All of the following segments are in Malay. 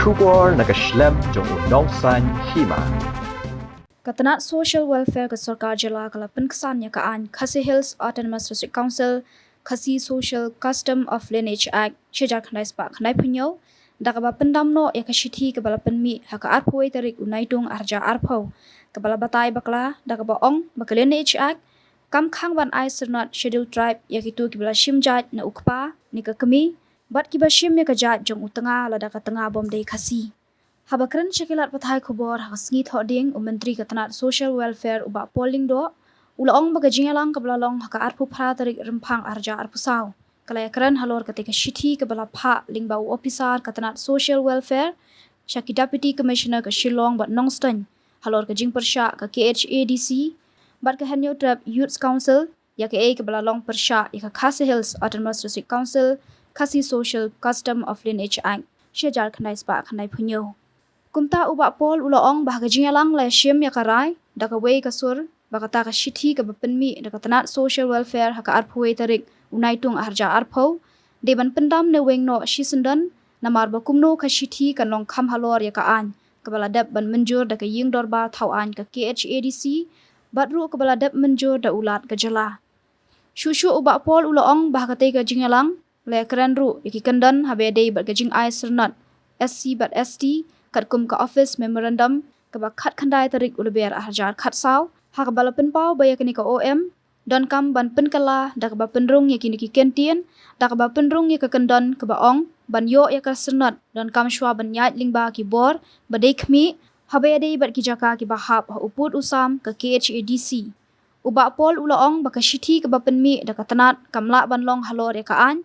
Shubor nakaslem jong unongsan hima. Katanat Social Welfare ke Sarkar Jala kala penkesannya kaan Khasi Hills Autonomous District Council, Khasi Social Custom of Lineage Act, Syejar Khandai Spak Khandai Punyau, dakaba pendamno ya kashithi kebala penmi haka arpoi tarik unaitung arja arpau, kebala batai bakla dakaba ong baka Lineage Act, kam khang ban ai sernat Scheduled Tribe ya kitu kibala shimjat na ukpa ni ka kemi, bat kiba shim ya kajat jong utanga lada ka tengah bom dei khasi. Habakran syakilat pathai khobor hakasngi thoding Menteri Katanat Social Welfare uba polling do ulaong bagajingalang kabalalong haka arpu phra tarik rempang arja arpusau kalayakran halor ketika shithi kabala pha lingbau officer Katanat Social Welfare syaki Deputy Commissioner ke Shillong bat Nongston halor ke jingpersya ke KHADC bat ke Hanyo Trap Youth Council ya ke kabalalong persya ya ke Khasi Hills Autonomous District Council Khasi Social Custom of Lineage Act Syejar Khandai Spak Khandai Punyau. Kumta ubak pol ulaong bahaga jingalang la syim ya karai daka wei kasur bakata ka shithi ka bapenmi daka tanat social welfare haka arphuwe tarik unaitung arja arphau deban pendam ne weng no shisendan namar bakumno ka shithi kan long kham halor ya ka an kabala dab ban menjur daka ying dorba thau an ka KHADC batru kabala dab menjur da ulat ka jala shushu ubak pol ulaong bahaga te ka jingalang la kran ru ikikandan habe dei bat ka jing ai sernat SC bat ST katkum ka office memorandum kaba khat khandai tarik ulber ahjar khat saw hak bala penpau baya kini ka OM don kam ban penkala dak ba penrung ya kini ki kentien dak ba penrung ya ka kendon kaba ong ban yo ya ka sernat don kam shwa ban yat lingba ki bor badai khmi habe dei bat ki jaka ki bahap uput usam ka KHADC uba pol ulaong baka shithi kaba penmi dak tanat kamla ban long halor ya ka an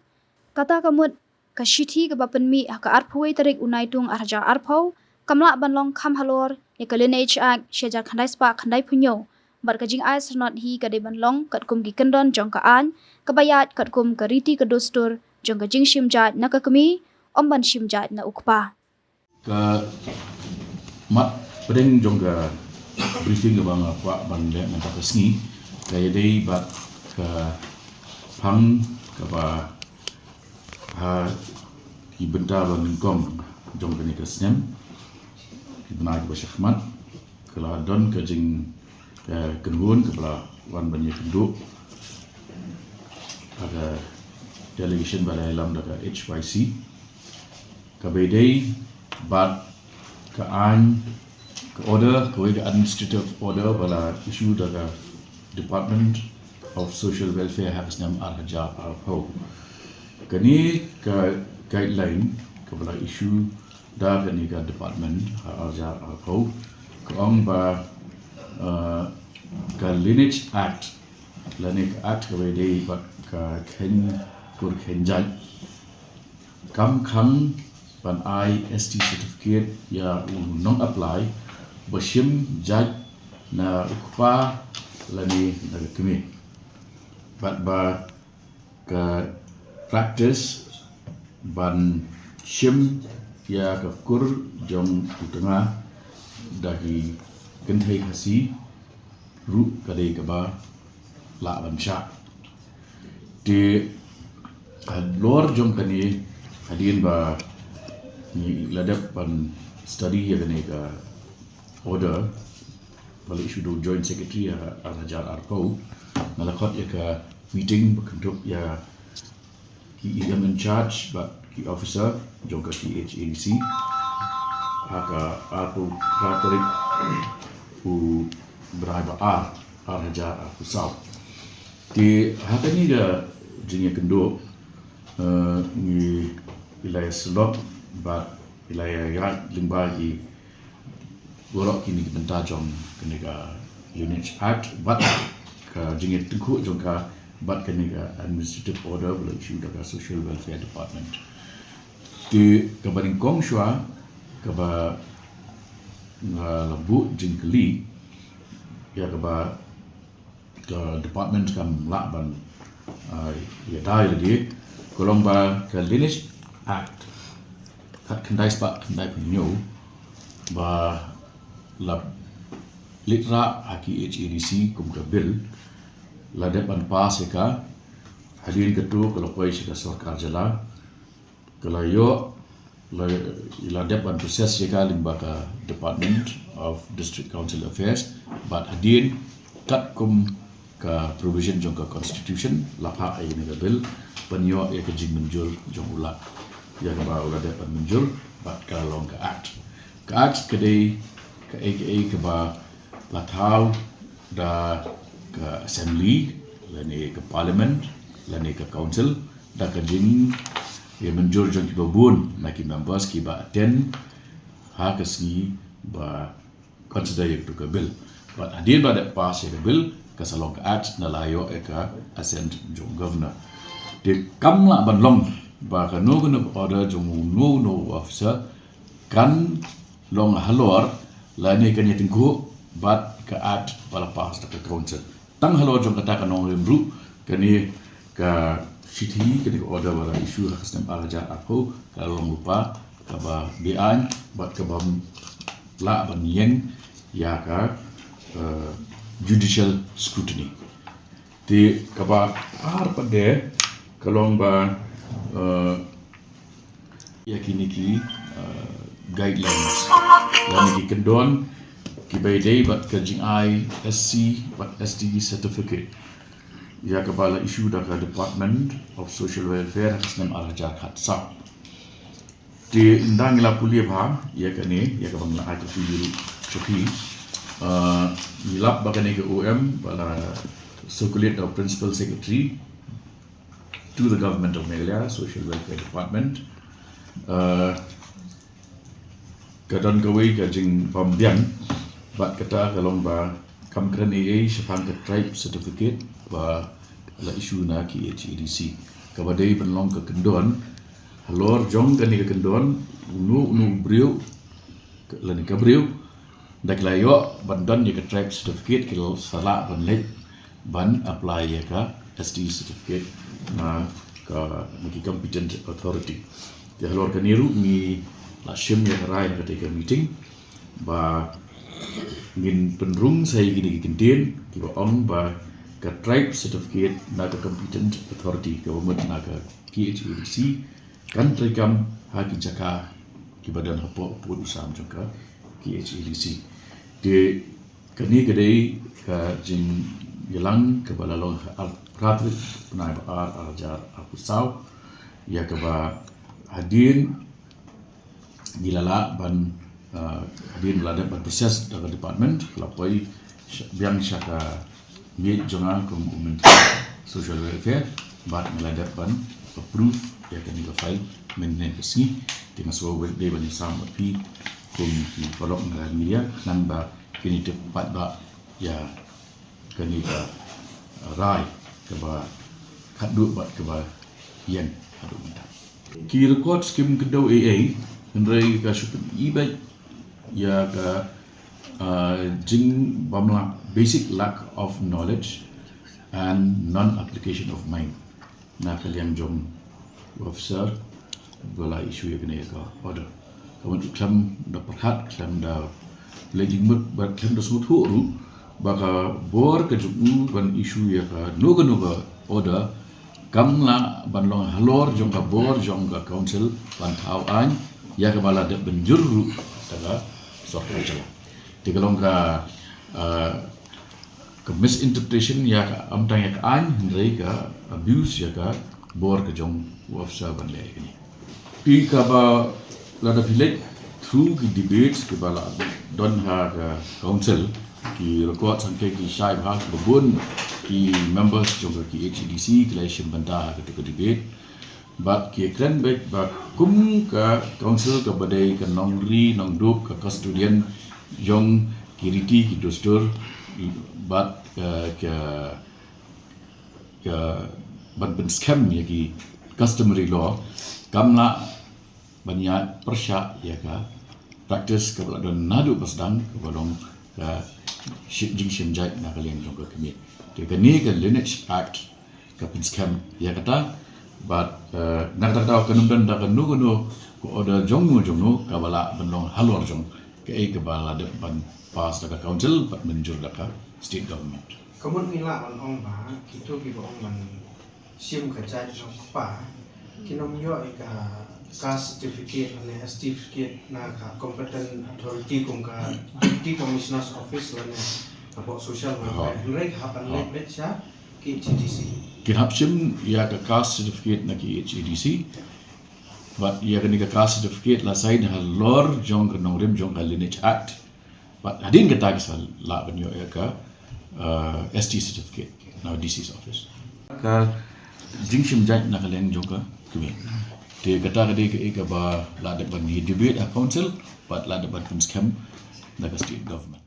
kata kamut ka shithi ka bapenmi haka arphuwe tarik unaitung arja arphau kamla banlong kham halor ya ka Lineage Act Syejar Khandai Spak Khandai Punyau bar ka jing ai sernot hi ka de banlong katkum gi kendon jong ka an kabayat katkum ka riti ka dostur jong ka jing shimjat na ka kemi ban shimjat na ukpa ka mat pedeng jong ka briefing ka bang apa ban le na ka sngi ka yedei bat ka phang ka ba ha ki benda ban kom jong ka ni ka snem ki bana ka syahmat kala don ka jing kenhun kala wan ban ye kendu ada delegation balai lam da HYC ka bedei bat ka an ka order ka administrative order bala issue da Department of Social Welfare Hakasnam Arhaja Arho kani ka guideline ka bala issue da kani ka department Arhaja Arho ka ong ba ka Lineage Act Lineage Act ka bedei bat ka ken kur kenjat kam khang ban ai ST certificate ya non apply bashim jaj na ukpa lani na kemi bat ba ka practice ban shim ya ka kur jong utanga dahi kenthai khasi ru kadai ka ba la ban sha di lor jong kani hadin ba ni ladap ban study ya kani ka order balik sudah joint secretary ya Arhajar Arpau nalakot ya ka meeting berkentuk ya ki yang in charge ba ki officer juga ki HADC haka Arpau Ratarik u berapa Arhajar Arpau di haka ni da jingnya kenduk ni wilayah Selok ba wilayah Yak Limbagi borok kini ki benta jong kini ka Lineage Act bat ka jingit tengku jong ka bat kini ka administrative order bela issue da Social Welfare Department di ka baring kong shwa ka ba labu jingkeli ya ka ba ka department kam la ban ya dai lagi kolong ba ka Lineage Act kat Khandai Spak Khandai Punyau ba lab litra haki HADC kum ka bill la depan pas ka hadin ketu kalau koi sida sarkar jala kalau yo ila depan proses jika limbaga Department of District Council Affairs but hadin kat kum ka provision jong ka constitution lapha ai nega bill panyo ya ka jing menjul jong ulat ya ka ba ulat depan menjul but ka long ka act kedai ka aka ka ba lathau da ka assembly lani ka parliament lani ka council da ka jing ya menjur jong ki babun na ki members ki ba attend ha ka si ba consider ya tu ka bill but adil ba that pass ya ka bill ka salong ka act na layo ka assent jong governor de kamla ban long ba ka no order jong no officer kan long halor la ni kan yating ko but ka act bala pass ka council tang halor jong kata ka no ru kani ka city kini order wala isu sistem araja aku kalau lupa kaba bian buat kabam la ban yang ya ka judicial scrutiny di kaba pade kalau ba ya kini ki guidelines dan ki kendon ki by day but kajing SC but SDG certificate ya kepala isu dari Department of Social Welfare Hasnam Arajar Khatsap di indang ila pulia bham ya kane ya kabang la ai tu chuki milap bagane ke OM bala circulate the principal secretary to the government of Meghalaya Social Welfare Department kadang kawai kajing pambian bat kata kalong ba kamkran AA syapang ke tribe certificate ba la isu na ki HEDC kabadai penlong ke kendon halor jong kan ke kendon unu brio la ni kabriu dak layo bandan ni ke tribe certificate kilo sala ban lek ban apply ya ka SD certificate na ka ni competent authority ya halor kaniru ni la shim ya rai ketika meeting ba ngin penrung saya gini kintin kiba on ba ka tribe certificate na ka competent authority government na ka KHEDC kan trikam haki jaka kibadan hapo pun usam jaka KHEDC de kani gadai ka jing yelang ke balalong ratrit penai ba arajar apusau ya ke ba hadin dilala ban hadin belada ban proses dalam department kelapoi biang syaka miet jonga kum social welfare bat belada ban approve ya kan ga file maintenance kesi dengan so de ban sam pi kum ki kolok ngal media nan ba kini tepat ba ya kani ga rai ke ba khadu bat ke ba yen adu minta ki record skim kedau AA Henry ka syukur ibai ya ka jing bamla basic lack of knowledge and non-application of mind na kalian jom officer bola isu ya kena ka order kawan klam da perhat klam da lagi mut ba klam da smut ru baka bor ke jumu ban isu ya ka noga order kamla banlong halor jong ka bor jong ka council ban thau an ya ke bala de benjuru daga software jala digalong ka misinterpretation ya ka amtang ya ka an hendrai ka abuse ya ka bor ke jong officer ban le ini pi ka ba la da village through ki debates ke bala don ha ka council ki record sangke ki shai bha ke bun ki members jong ki HEDC election banda ke debate bat ki kren baik ba kum ka council ka badai ka nongri nongdup ka custodian jong kiriti ki dostur bat ka ban scam ya ki customary law kamla banyak persya ya ka practice ka don nadu pasdang ka balong ka jing shimjai na kalian jong ka kemi de kani ka lineage act ka scam ya kata but nak tak tahu kenumdan dah kenu ko order jongnu kabala benong halor jong ke kabala depan pas dekat council but menjur dekat state government kamun mila on ong ba kito ki ong man sium ka jaj no pa kinom yo ka caste certificate ane ST certificate na ka competent authority kum ka deputy commissioner's office lane apa social welfare rek hapan let cha ke GDC Kinhapsim ya ka caste certificate na ki HEDC. But ya ka caste certificate la side halor jong ka nongrim jong ka Lineage Act. But hadin ka tagi sa laban yo ya ka ST certificate na DC's office. Ka jingshim jang na kaleng jong ka kumi. Te kata ka de ka eka ba la de ban ni debate a council but la de ban comes camp na ka state government.